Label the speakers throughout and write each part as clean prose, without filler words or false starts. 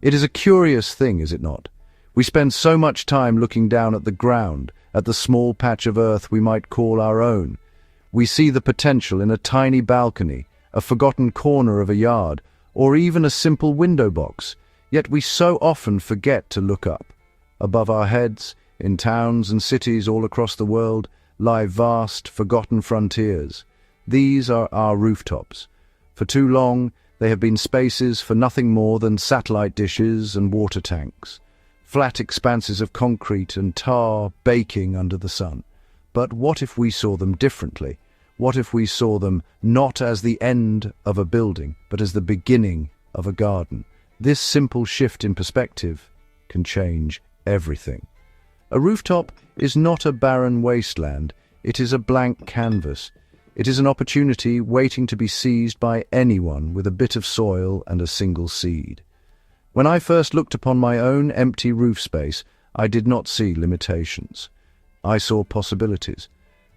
Speaker 1: It is a curious thing, is it not? We spend so much time looking down at the ground, at the small patch of earth we might call our own. We see the potential in a tiny balcony, a forgotten corner of a yard, or even a simple window box, yet we so often forget to look up. Above our heads, in towns and cities all across the world, lie vast, forgotten frontiers. These are our rooftops. For too long, they have been spaces for nothing more than satellite dishes and water tanks, flat expanses of concrete and tar baking under the sun. But what if we saw them differently? What if we saw them not as the end of a building, but as the beginning of a garden? This simple shift in perspective can change everything. A rooftop is not a barren wasteland, it is a blank canvas. It is an opportunity waiting to be seized by anyone with a bit of soil and a single seed. When I first looked upon my own empty roof space, I did not see limitations. I saw possibilities.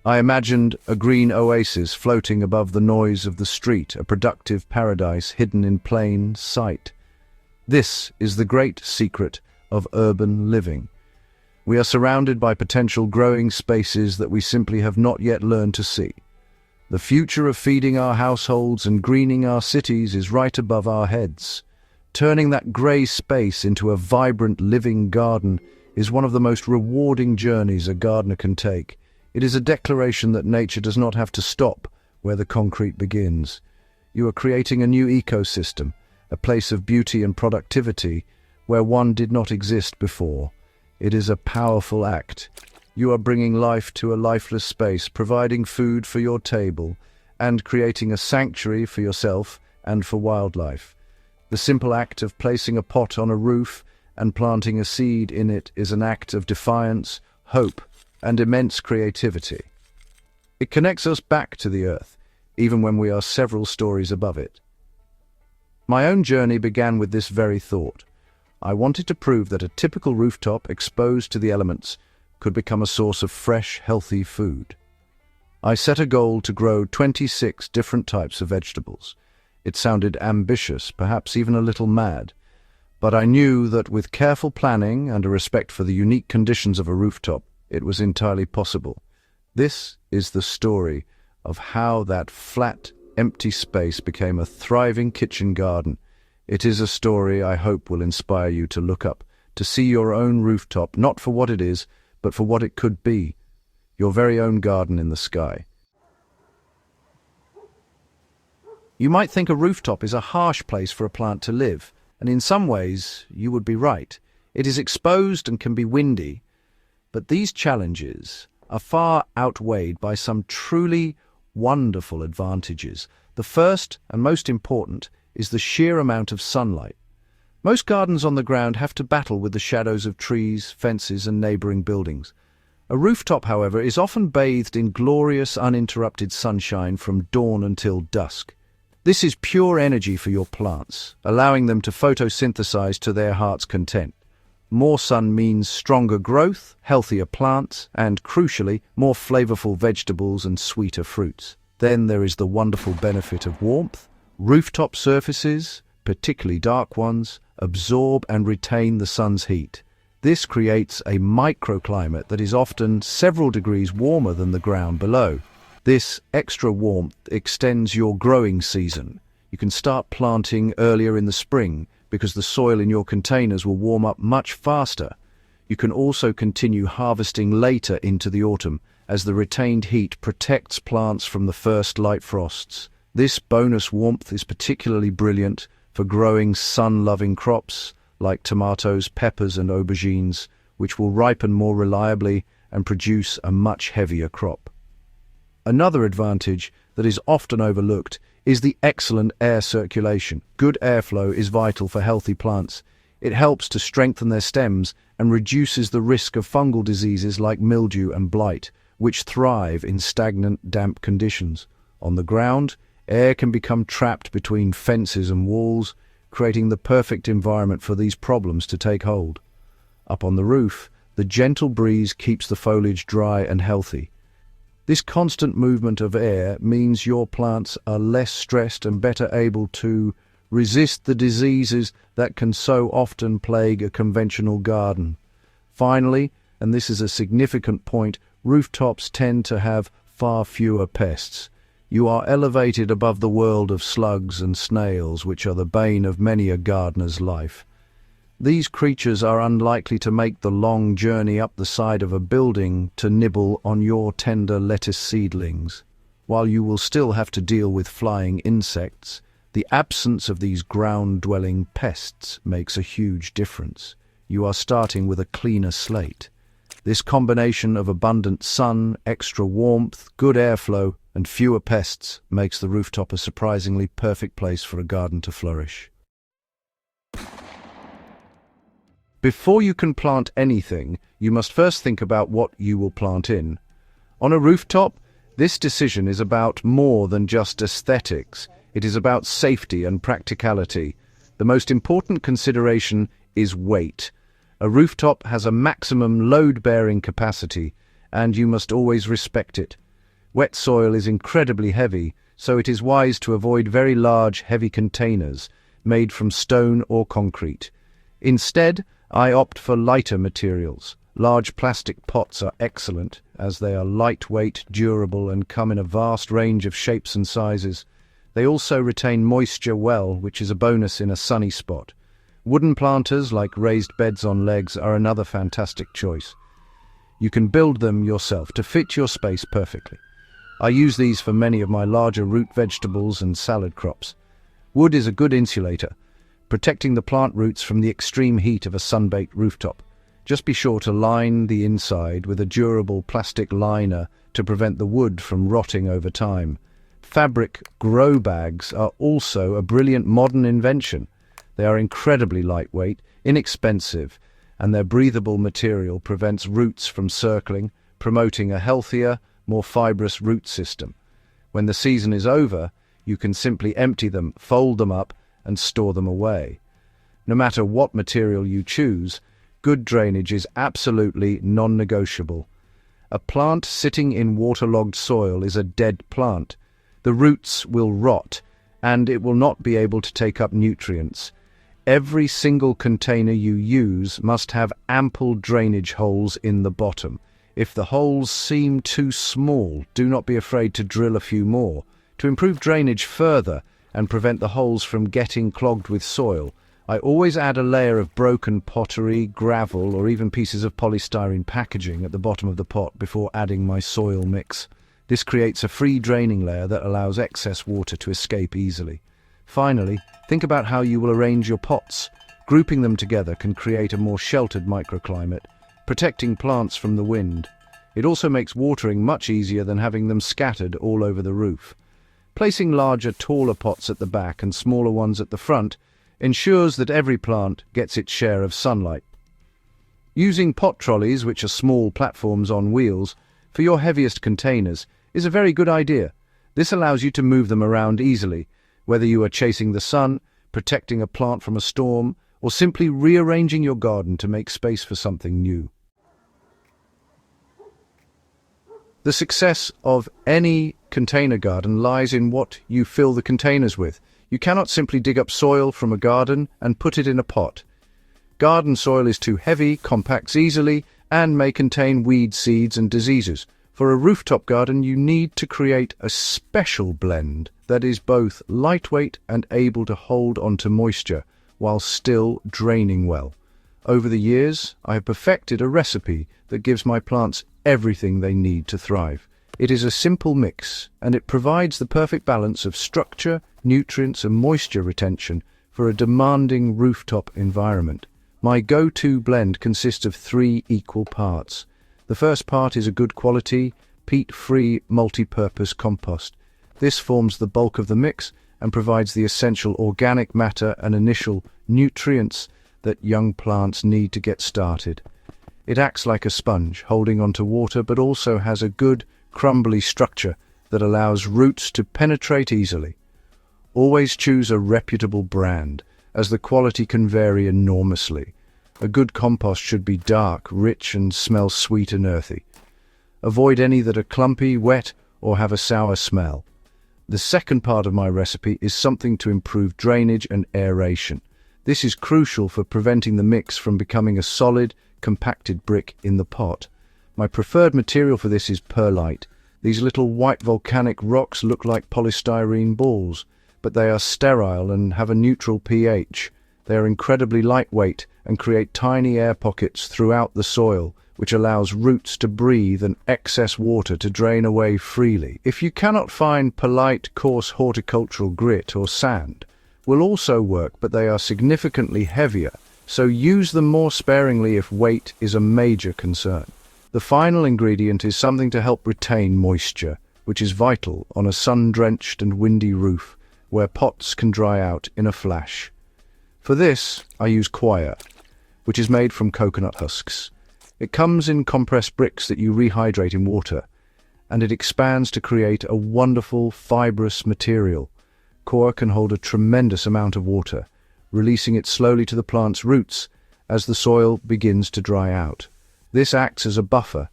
Speaker 1: I imagined a green oasis floating above the noise of the street, a productive paradise hidden in plain sight. This is the great secret of urban living. We are surrounded by potential growing spaces that we simply have not yet learned to see. The future of feeding our households and greening our cities is right above our heads. Turning that grey space into a vibrant living garden is one of the most rewarding journeys a gardener can take. It is a declaration that nature does not have to stop where the concrete begins. You are creating a new ecosystem, a place of beauty and productivity where one did not exist before. It is a powerful act. You are bringing life to a lifeless space, providing food for your table, and creating a sanctuary for yourself and for wildlife. The simple act of placing a pot on a roof and planting a seed in it is an act of defiance, hope, and immense creativity. It connects us back to the earth, even when we are several stories above it. My own journey began with this very thought. I wanted to prove that a typical rooftop exposed to the elements could become a source of fresh, healthy food. I set a goal to grow 26 different types of vegetables. It sounded ambitious, perhaps even a little mad, but I knew that with careful planning and a respect for the unique conditions of a rooftop, it was entirely possible. This is the story of how that flat, empty space became a thriving kitchen garden. It is a story I hope will inspire you to look up, to see your own rooftop, not for what it is, but for what it could be, your very own garden in the sky. You might think a rooftop is a harsh place for a plant to live, and in some ways you would be right. It is exposed and can be windy, but these challenges are far outweighed by some truly wonderful advantages. The first and most important is the sheer amount of sunlight. Most gardens on the ground have to battle with the shadows of trees, fences, and neighboring buildings. A rooftop, however, is often bathed in glorious, uninterrupted sunshine from dawn until dusk. This is pure energy for your plants, allowing them to photosynthesize to their heart's content. More sun means stronger growth, healthier plants, and, crucially, more flavorful vegetables and sweeter fruits. Then there is the wonderful benefit of warmth. Rooftop surfaces, particularly dark ones, absorb and retain the sun's heat. This creates a microclimate that is often several degrees warmer than the ground below. This extra warmth extends your growing season. You can start planting earlier in the spring because the soil in your containers will warm up much faster. You can also continue harvesting later into the autumn as the retained heat protects plants from the first light frosts. This bonus warmth is particularly brilliant for growing sun-loving crops like tomatoes, peppers, and aubergines, which will ripen more reliably and produce a much heavier crop. Another advantage that is often overlooked is the excellent air circulation. Good airflow is vital for healthy plants. It helps to strengthen their stems and reduces the risk of fungal diseases like mildew and blight, which thrive in stagnant, damp conditions. On the ground, air can become trapped between fences and walls, creating the perfect environment for these problems to take hold. Up on the roof, the gentle breeze keeps the foliage dry and healthy. This constant movement of air means your plants are less stressed and better able to Resist the diseases that can so often plague a conventional garden. Finally, and this is a significant point, rooftops tend to have far fewer pests. You are elevated above the world of slugs and snails, which are the bane of many a gardener's life. These creatures are unlikely to make the long journey up the side of a building to nibble on your tender lettuce seedlings. While you will still have to deal with flying insects, the absence of these ground-dwelling pests makes a huge difference. You are starting with a cleaner slate. This combination of abundant sun, extra warmth, good airflow, and fewer pests makes the rooftop a surprisingly perfect place for a garden to flourish. Before you can plant anything, you must first think about what you will plant in. On a rooftop, this decision is about more than just aesthetics. It is about safety and practicality. The most important consideration is weight. A rooftop has a maximum load-bearing capacity, and you must always respect it. Wet soil is incredibly heavy, so it is wise to avoid very large, heavy containers made from stone or concrete. Instead, I opt for lighter materials. Large plastic pots are excellent, as they are lightweight, durable, and come in a vast range of shapes and sizes. They also retain moisture well, which is a bonus in a sunny spot. Wooden planters, like raised beds on legs, are another fantastic choice. You can build them yourself to fit your space perfectly. I use these for many of my larger root vegetables and salad crops. Wood is a good insulator, protecting the plant roots from the extreme heat of a sun-baked rooftop. Just be sure to line the inside with a durable plastic liner to prevent the wood from rotting over time. Fabric grow bags are also a brilliant modern invention. They are incredibly lightweight, inexpensive, and their breathable material prevents roots from circling, promoting a healthier, more fibrous root system. When the season is over, you can simply empty them, fold them up, and store them away. No matter what material you choose, good drainage is absolutely non-negotiable. A plant sitting in waterlogged soil is a dead plant. The roots will rot, and it will not be able to take up nutrients. Every single container you use must have ample drainage holes in the bottom. If the holes seem too small, do not be afraid to drill a few more. To improve drainage further and prevent the holes from getting clogged with soil, I always add a layer of broken pottery, gravel, or even pieces of polystyrene packaging at the bottom of the pot before adding my soil mix. This creates a free draining layer that allows excess water to escape easily. Finally, think about how you will arrange your pots. Grouping them together can create a more sheltered microclimate, protecting plants from the wind. It also makes watering much easier than having them scattered all over the roof. Placing larger, taller pots at the back and smaller ones at the front ensures that every plant gets its share of sunlight. Using pot trolleys, which are small platforms on wheels, for your heaviest containers is a very good idea. This allows you to move them around easily, whether you are chasing the sun, protecting a plant from a storm, or simply rearranging your garden to make space for something new. The success of any container garden lies in what you fill the containers with. You cannot simply dig up soil from a garden and put it in a pot. Garden soil is too heavy, compacts easily, and may contain weed seeds and diseases. For a rooftop garden, you need to create a special blend that is both lightweight and able to hold onto moisture while still draining well. Over the years, I have perfected a recipe that gives my plants everything they need to thrive. It is a simple mix, and it provides the perfect balance of structure, nutrients, and moisture retention for a demanding rooftop environment. My go-to blend consists of 3 equal parts. The first part is a good quality, peat-free, multi-purpose compost. This forms the bulk of the mix and provides the essential organic matter and initial nutrients that young plants need to get started. It acts like a sponge, holding onto water, but also has a good, crumbly structure that allows roots to penetrate easily. Always choose a reputable brand, as the quality can vary enormously. A good compost should be dark, rich, and smell sweet and earthy. Avoid any that are clumpy, wet, or have a sour smell. The second part of my recipe is something to improve drainage and aeration. This is crucial for preventing the mix from becoming a solid, compacted brick in the pot. My preferred material for this is perlite. These little white volcanic rocks look like polystyrene balls, but they are sterile and have a neutral pH. They are incredibly lightweight and create tiny air pockets throughout the soil, which allows roots to breathe and excess water to drain away freely. If you cannot find perlite, coarse horticultural grit or sand, will also work, but they are significantly heavier, so use them more sparingly if weight is a major concern. The final ingredient is something to help retain moisture, which is vital on a sun-drenched and windy roof, where pots can dry out in a flash. For this, I use coir, which is made from coconut husks. It comes in compressed bricks that you rehydrate in water, and it expands to create a wonderful, fibrous material. Coir can hold a tremendous amount of water, releasing it slowly to the plant's roots as the soil begins to dry out. This acts as a buffer,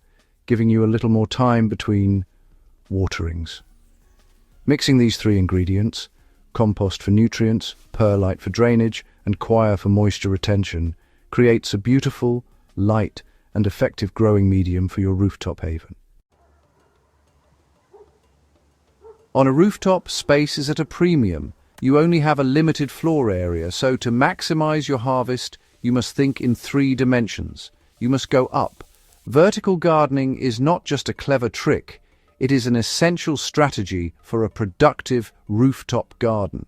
Speaker 1: giving you a little more time between waterings. Mixing these three ingredients, compost for nutrients, perlite for drainage, and coir for moisture retention, creates a beautiful, light, and effective growing medium for your rooftop haven. On a rooftop, space is at a premium. You only have a limited floor area, so to maximize your harvest, you must think in 3 dimensions. You must go up. Vertical gardening is not just a clever trick, it is an essential strategy for a productive rooftop garden.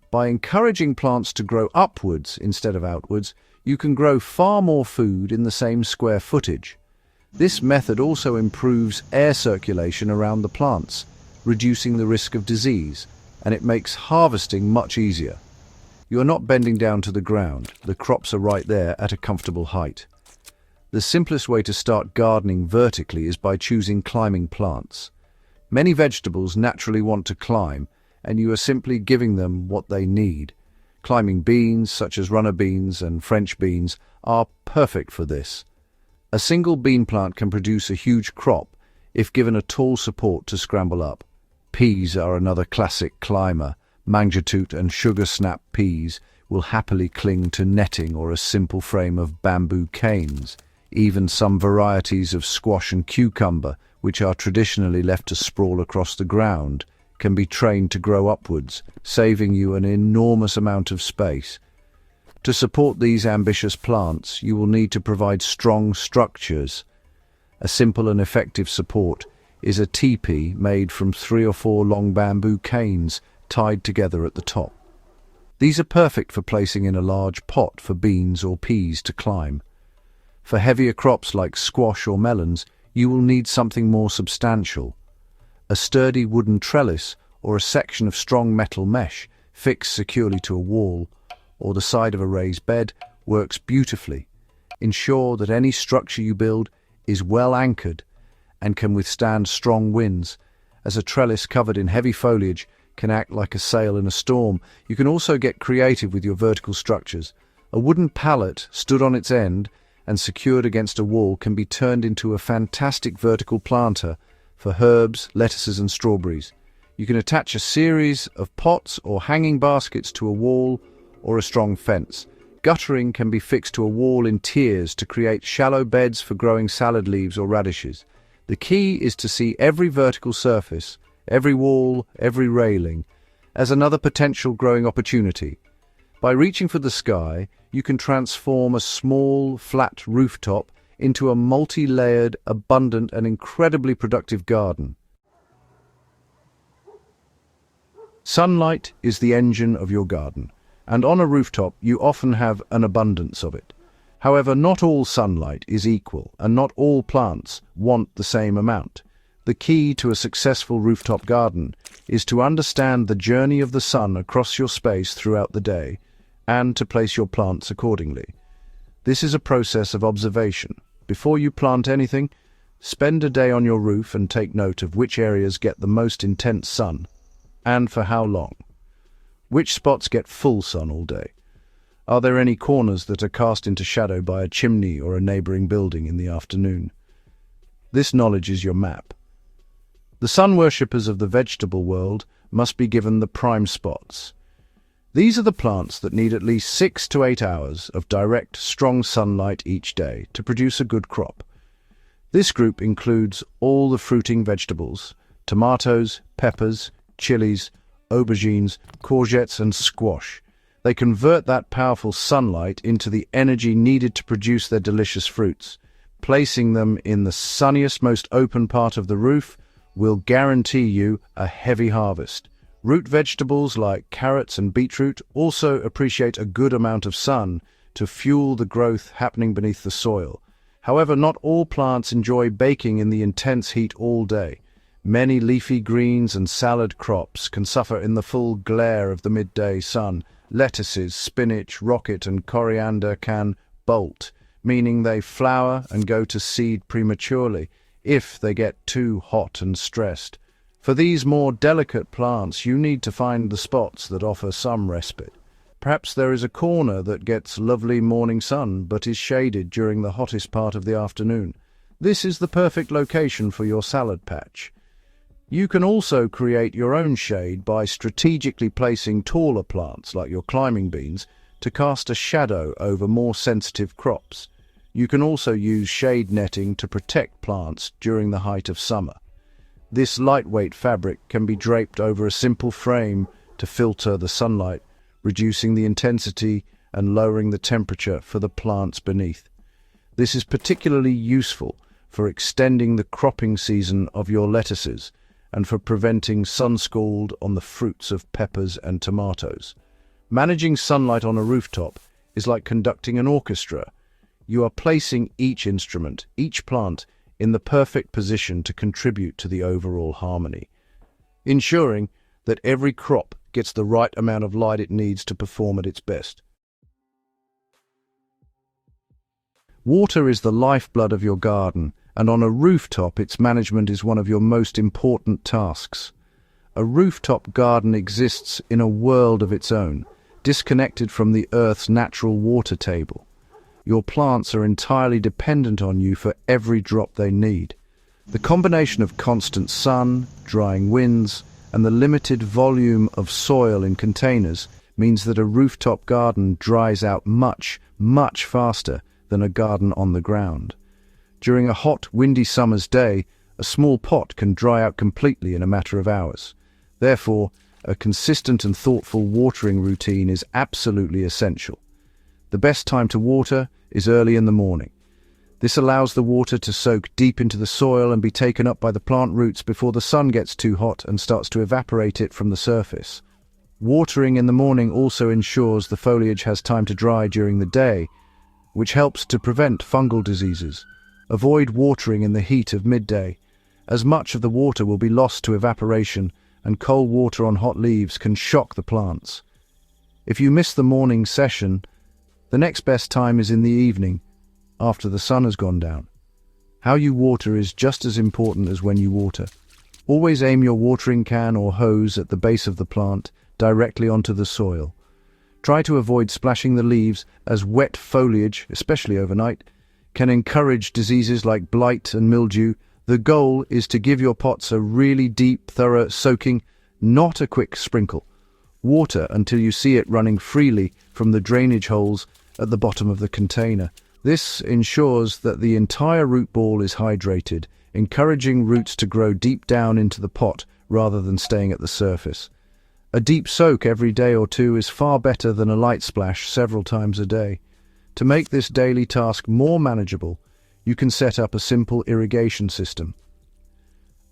Speaker 1: By encouraging plants to grow upwards instead of outwards, you can grow far more food in the same square footage. This method also improves air circulation around the plants, reducing the risk of disease, and it makes harvesting much easier. You are not bending down to the ground. The crops are right there at a comfortable height. The simplest way to start gardening vertically is by choosing climbing plants. Many vegetables naturally want to climb, and you are simply giving them what they need. Climbing beans, such as runner beans and French beans, are perfect for this. A single bean plant can produce a huge crop if given a tall support to scramble up. Peas are another classic climber. Mangjatoot and sugar snap peas will happily cling to netting or a simple frame of bamboo canes. Even some varieties of squash and cucumber, which are traditionally left to sprawl across the ground, can be trained to grow upwards, saving you an enormous amount of space. To support these ambitious plants, you will need to provide strong structures. A simple and effective support is a teepee made from 3 or 4 long bamboo canes tied together at the top. These are perfect for placing in a large pot for beans or peas to climb. For heavier crops like squash or melons, you will need something more substantial. A sturdy wooden trellis or a section of strong metal mesh fixed securely to a wall or the side of a raised bed works beautifully. Ensure that any structure you build is well anchored and can withstand strong winds, as a trellis covered in heavy foliage can act like a sail in a storm. You can also get creative with your vertical structures. A wooden pallet stood on its end and secured against a wall can be turned into a fantastic vertical planter for herbs, lettuces and strawberries. You can attach a series of pots or hanging baskets to a wall or a strong fence. Guttering can be fixed to a wall in tiers to create shallow beds for growing salad leaves or radishes. The key is to see every vertical surface, every wall, every railing, as another potential growing opportunity. By reaching for the sky, you can transform a small, flat rooftop into a multi-layered, abundant and incredibly productive garden. Sunlight is the engine of your garden, and on a rooftop you often have an abundance of it. However, not all sunlight is equal, and not all plants want the same amount. The key to a successful rooftop garden is to understand the journey of the sun across your space throughout the day, and to place your plants accordingly. This is a process of observation. Before you plant anything, spend a day on your roof and take note of which areas get the most intense sun, and for how long. Which spots get full sun all day? Are there any corners that are cast into shadow by a chimney or a neighboring building in the afternoon? This knowledge is your map. The sun worshippers of the vegetable world must be given the prime spots. These are the plants that need at least 6 to 8 hours of direct, strong sunlight each day to produce a good crop. This group includes all the fruiting vegetables: tomatoes, peppers, chilies, aubergines, courgettes, and squash. They convert that powerful sunlight into the energy needed to produce their delicious fruits. Placing them in the sunniest, most open part of the roof will guarantee you a heavy harvest. Root vegetables like carrots and beetroot also appreciate a good amount of sun to fuel the growth happening beneath the soil. However, not all plants enjoy baking in the intense heat all day. Many leafy greens and salad crops can suffer in the full glare of the midday sun. Lettuces, spinach, rocket, and coriander can bolt, meaning they flower and go to seed prematurely if they get too hot and stressed. For these more delicate plants, you need to find the spots that offer some respite. Perhaps there is a corner that gets lovely morning sun but is shaded during the hottest part of the afternoon. This is the perfect location for your salad patch. You can also create your own shade by strategically placing taller plants, like your climbing beans, to cast a shadow over more sensitive crops. You can also use shade netting to protect plants during the height of summer. This lightweight fabric can be draped over a simple frame to filter the sunlight, reducing the intensity and lowering the temperature for the plants beneath. This is particularly useful for extending the cropping season of your lettuces and for preventing sun scald on the fruits of peppers and tomatoes. Managing sunlight on a rooftop is like conducting an orchestra. You are placing each instrument, each plant, in the perfect position to contribute to the overall harmony, ensuring that every crop gets the right amount of light it needs to perform at its best. Water is the lifeblood of your garden, and on a rooftop its management is one of your most important tasks. A rooftop garden exists in a world of its own, disconnected from the Earth's natural water table. Your plants are entirely dependent on you for every drop they need. The combination of constant sun, drying winds, and the limited volume of soil in containers means that a rooftop garden dries out much, much faster than a garden on the ground. During a hot, windy summer's day, a small pot can dry out completely in a matter of hours. Therefore, a consistent and thoughtful watering routine is absolutely essential. The best time to water is early in the morning. This allows the water to soak deep into the soil and be taken up by the plant roots before the sun gets too hot and starts to evaporate it from the surface. Watering in the morning also ensures the foliage has time to dry during the day, which helps to prevent fungal diseases. Avoid watering in the heat of midday, as much of the water will be lost to evaporation, and cold water on hot leaves can shock the plants. If you miss the morning session, the next best time is in the evening, after the sun has gone down. How you water is just as important as when you water. Always aim your watering can or hose at the base of the plant, directly onto the soil. Try to avoid splashing the leaves, as wet foliage, especially overnight, can encourage diseases like blight and mildew. The goal is to give your pots a really deep, thorough soaking, not a quick sprinkle. Water until you see it running freely from the drainage holes at the bottom of the container. This ensures that the entire root ball is hydrated, encouraging roots to grow deep down into the pot rather than staying at the surface. A deep soak every day or two is far better than a light splash several times a day. To make this daily task more manageable, you can set up a simple irrigation system.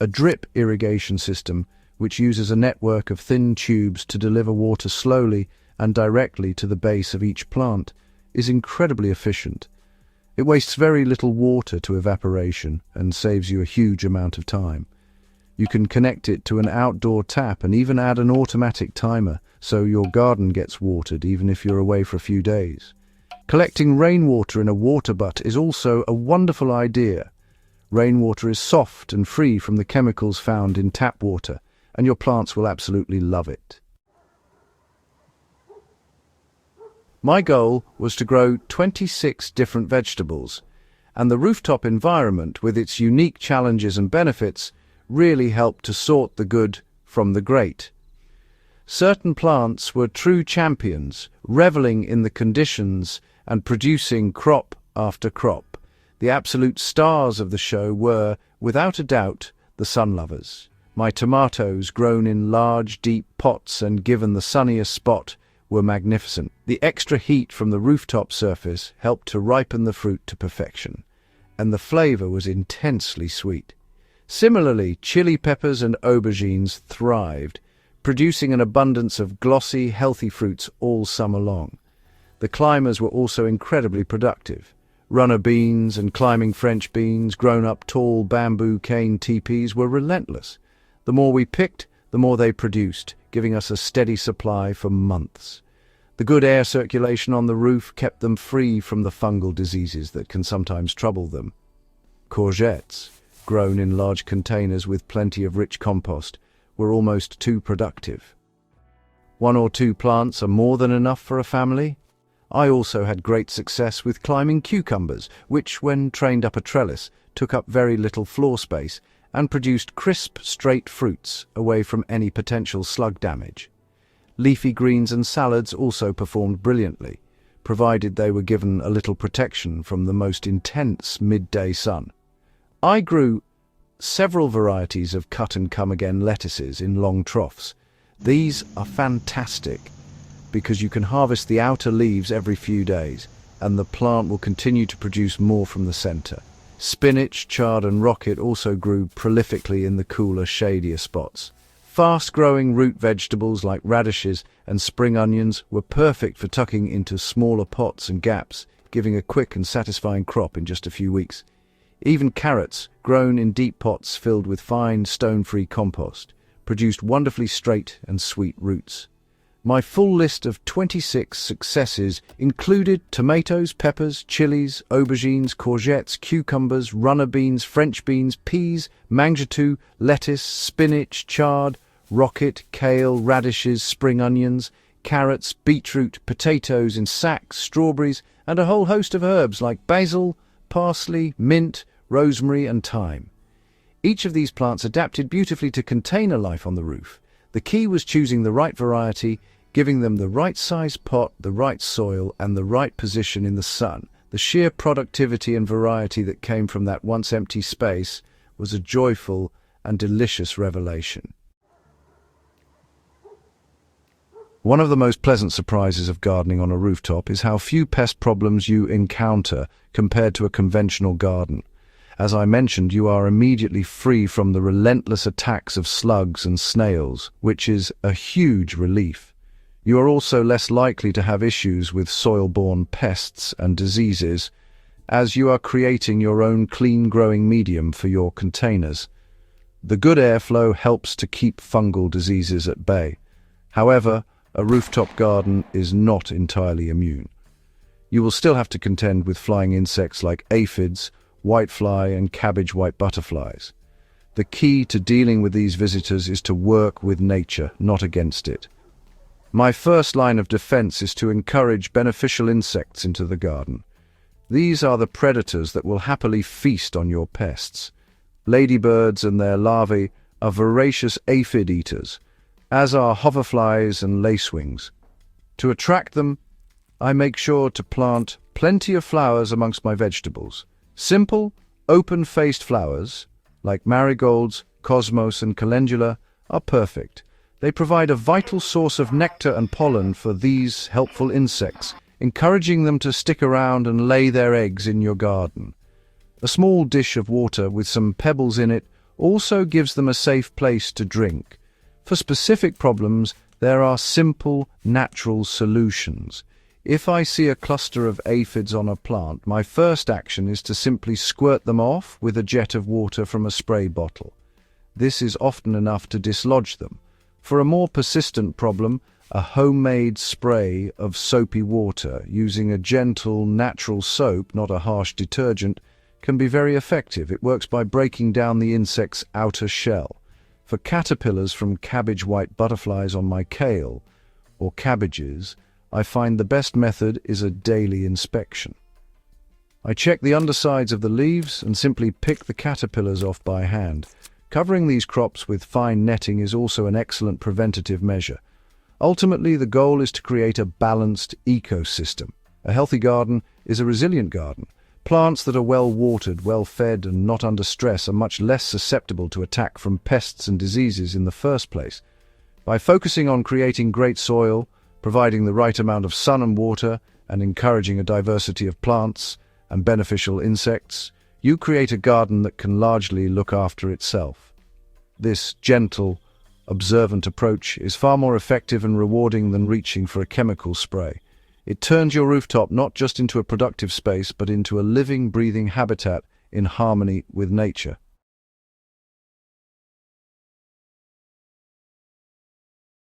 Speaker 1: A drip irrigation system, which uses a network of thin tubes to deliver water slowly and directly to the base of each plant, is incredibly efficient. It wastes very little water to evaporation and saves you a huge amount of time. You can connect it to an outdoor tap and even add an automatic timer so your garden gets watered even if you're away for a few days. Collecting rainwater in a water butt is also a wonderful idea. Rainwater is soft and free from the chemicals found in tap water, and your plants will absolutely love it. My goal was to grow 26 different vegetables, and the rooftop environment, with its unique challenges and benefits, really helped to sort the good from the great. Certain plants were true champions, reveling in the conditions and producing crop after crop. The absolute stars of the show were, without a doubt, the sunlovers. My tomatoes, grown in large, deep pots and given the sunniest spot, were magnificent. The extra heat from the rooftop surface helped to ripen the fruit to perfection, and the flavor was intensely sweet. Similarly, chili peppers and aubergines thrived, producing an abundance of glossy, healthy fruits all summer long. The climbers were also incredibly productive. Runner beans and climbing French beans, grown-up tall bamboo cane teepees, were relentless. The more we picked, the more they produced, giving us a steady supply for months. The good air circulation on the roof kept them free from the fungal diseases that can sometimes trouble them. Courgettes, grown in large containers with plenty of rich compost, were almost too productive. 1 or 2 plants are more than enough for a family. I also had great success with climbing cucumbers, which, when trained up a trellis, took up very little floor space and produced crisp, straight fruits away from any potential slug damage. Leafy greens and salads also performed brilliantly, provided they were given a little protection from the most intense midday sun. I grew several varieties of cut-and-come-again lettuces in long troughs. These are fantastic because you can harvest the outer leaves every few days, and the plant will continue to produce more from the center. Spinach, chard and rocket also grew prolifically in the cooler, shadier spots. Fast-growing root vegetables like radishes and spring onions were perfect for tucking into smaller pots and gaps, giving a quick and satisfying crop in just a few weeks. Even carrots, grown in deep pots filled with fine, stone-free compost, produced wonderfully straight and sweet roots. My full list of 26 successes included tomatoes, peppers, chilies, aubergines, courgettes, cucumbers, runner beans, French beans, peas, mangetout, lettuce, spinach, chard, rocket, kale, radishes, spring onions, carrots, beetroot, potatoes in sacks, strawberries, and a whole host of herbs like basil, parsley, mint, rosemary, and thyme. Each of these plants adapted beautifully to container life on the roof. The key was choosing the right variety, giving them the right size pot, the right soil, and the right position in the sun. The sheer productivity and variety that came from that once empty space was a joyful and delicious revelation. One of the most pleasant surprises of gardening on a rooftop is how few pest problems you encounter compared to a conventional garden. As I mentioned, you are immediately free from the relentless attacks of slugs and snails, which is a huge relief. You are also less likely to have issues with soil-borne pests and diseases, as you are creating your own clean-growing medium for your containers. The good airflow helps to keep fungal diseases at bay. However, a rooftop garden is not entirely immune. You will still have to contend with flying insects like aphids, whitefly, and cabbage white butterflies. The key to dealing with these visitors is to work with nature, not against it. My first line of defense is to encourage beneficial insects into the garden. These are the predators that will happily feast on your pests. Ladybirds and their larvae are voracious aphid eaters, as are hoverflies and lacewings. To attract them, I make sure to plant plenty of flowers amongst my vegetables. Simple, open-faced flowers, like marigolds, cosmos, and calendula, are perfect. They provide a vital source of nectar and pollen for these helpful insects, encouraging them to stick around and lay their eggs in your garden. A small dish of water with some pebbles in it also gives them a safe place to drink. For specific problems, there are simple, natural solutions. If I see a cluster of aphids on a plant, my first action is to simply squirt them off with a jet of water from a spray bottle. This is often enough to dislodge them. For a more persistent problem, a homemade spray of soapy water using a gentle, natural soap, not a harsh detergent, can be very effective. It works by breaking down the insect's outer shell. For caterpillars from cabbage white butterflies on my kale or cabbages, I find the best method is a daily inspection. I check the undersides of the leaves and simply pick the caterpillars off by hand. Covering these crops with fine netting is also an excellent preventative measure. Ultimately, the goal is to create a balanced ecosystem. A healthy garden is a resilient garden. Plants that are well watered, well fed, and not under stress are much less susceptible to attack from pests and diseases in the first place. By focusing on creating great soil, providing the right amount of sun and water, and encouraging a diversity of plants and beneficial insects, you create a garden that can largely look after itself. This gentle, observant approach is far more effective and rewarding than reaching for a chemical spray. It turns your rooftop not just into a productive space, but into a living, breathing habitat in harmony with nature.